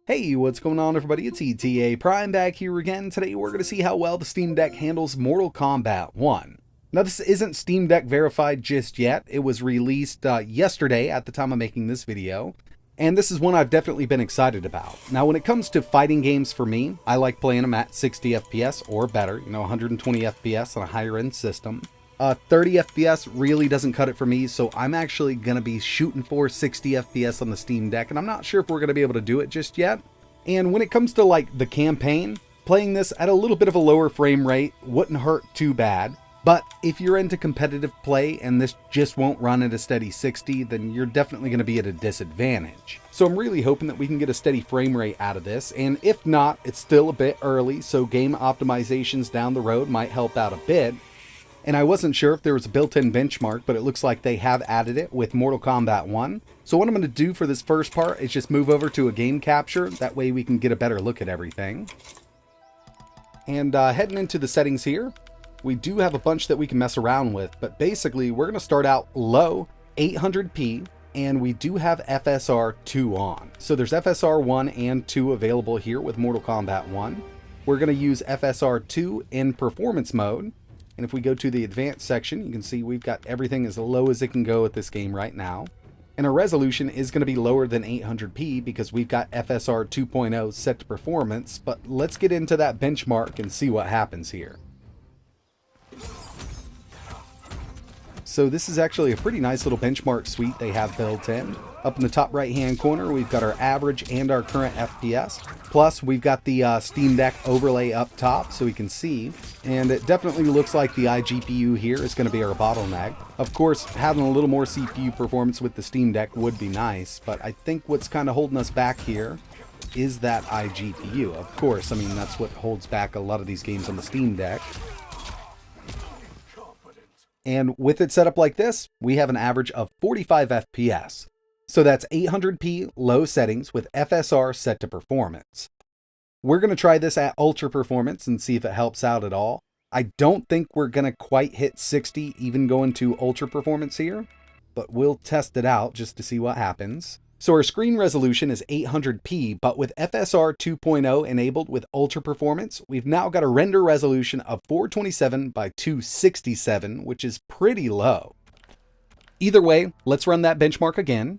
Hey, what's going on everybody? It's ETAPRIME back here again. Today we're going to see how well the Steam Deck handles Mortal Kombat 1. Now this isn't Steam Deck verified just yet. It was released yesterday at the time of making this video. And this is one I've definitely been excited about. Now when it comes to fighting games for me, I like playing them at 60 FPS or better, 120 FPS on a higher end system. 30 FPS really doesn't cut it for me, so I'm actually going to be shooting for 60 FPS on the Steam Deck, and I'm not sure if we're going to be able to do it just yet. And when it comes to like the campaign, playing this at a little bit of a lower frame rate wouldn't hurt too bad. But if you're into competitive play and this just won't run at a steady 60, then you're definitely going to be at a disadvantage. So I'm really hoping that we can get a steady frame rate out of this, and if not, it's still a bit early, so game optimizations down the road might help out a bit. And I wasn't sure if there was a built-in benchmark, but it looks like they have added it with Mortal Kombat 1. So what I'm going to do for this first part is just move over to a game capture. That way we can get a better look at everything. And heading into the settings here, we do have a bunch that we can mess around with. But basically, we're going to start out low, 800p, and we do have FSR 2 on. So there's FSR 1 and 2 available here with Mortal Kombat 1. We're going to use FSR 2 in performance mode. And if we go to the advanced section, you can see we've got everything as low as it can go with this game right now. And our resolution is going to be lower than 800p because we've got FSR 2.0 set to performance. But let's get into that benchmark and see what happens here. So this is actually a pretty nice little benchmark suite they have built in. Up in the top right hand corner, we've got our average and our current FPS. Plus, we've got the Steam Deck overlay up top so we can see. And it definitely looks like the iGPU here is going to be our bottleneck. Of course, having a little more CPU performance with the Steam Deck would be nice, but I think what's kind of holding us back here is that iGPU. Of course, I mean, that's what holds back a lot of these games on the Steam Deck. And with it set up like this, we have an average of 45 FPS. So that's 800p low settings with FSR set to performance. We're going to try this at ultra performance and see if it helps out at all. I don't think we're going to quite hit 60 even going to ultra performance here, but we'll test it out just to see what happens. So our screen resolution is 800p, but with FSR 2.0 enabled with ultra performance, we've now got a render resolution of 427 by 267, which is pretty low. Either way, let's run that benchmark again.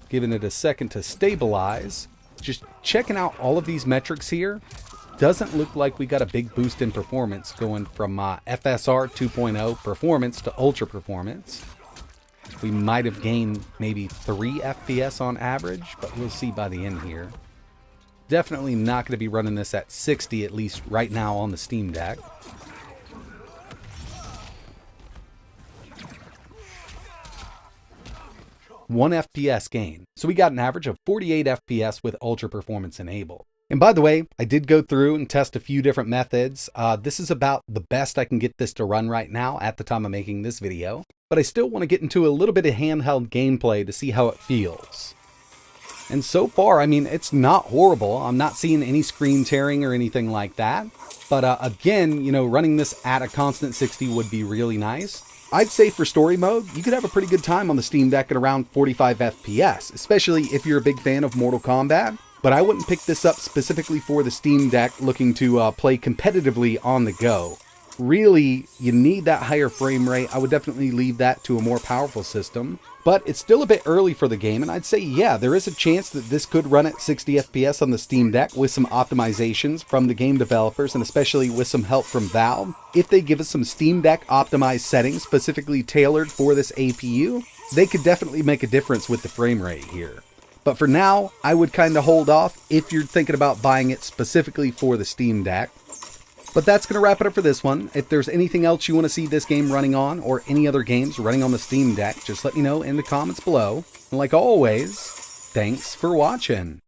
Giving it a second to stabilize. Just checking out all of these metrics here. Doesn't look like we got a big boost in performance going from FSR 2.0 performance to ultra performance. We might have gained maybe 3 FPS on average, but we'll see by the end here. Definitely not going to be running this at 60, at least right now on the Steam Deck. One FPS gain. So we got an average of 48 FPS with ultra performance enabled. And by the way, I did go through and test a few different methods. This is about the best I can get this to run right now at the time of making this video. But I still want to get into a little bit of handheld gameplay to see how it feels. And so far, I mean, it's not horrible. I'm not seeing any screen tearing or anything like that. But again, running this at a constant 60 would be really nice. I'd say for story mode, you could have a pretty good time on the Steam Deck at around 45 FPS, especially if you're a big fan of Mortal Kombat. But I wouldn't pick this up specifically for the Steam Deck looking to play competitively on the go. Really, you need that higher frame rate. I would definitely leave that to a more powerful system. But it's still a bit early for the game, and I'd say, yeah, there is a chance that this could run at 60 FPS on the Steam Deck with some optimizations from the game developers, and especially with some help from Valve. If they give us some Steam Deck optimized settings specifically tailored for this APU, they could definitely make a difference with the frame rate here. But for now, I would kind of hold off if you're thinking about buying it specifically for the Steam Deck. But that's going to wrap it up for this one. If there's anything else you want to see this game running on, or any other games running on the Steam Deck, just let me know in the comments below. And like always, thanks for watching.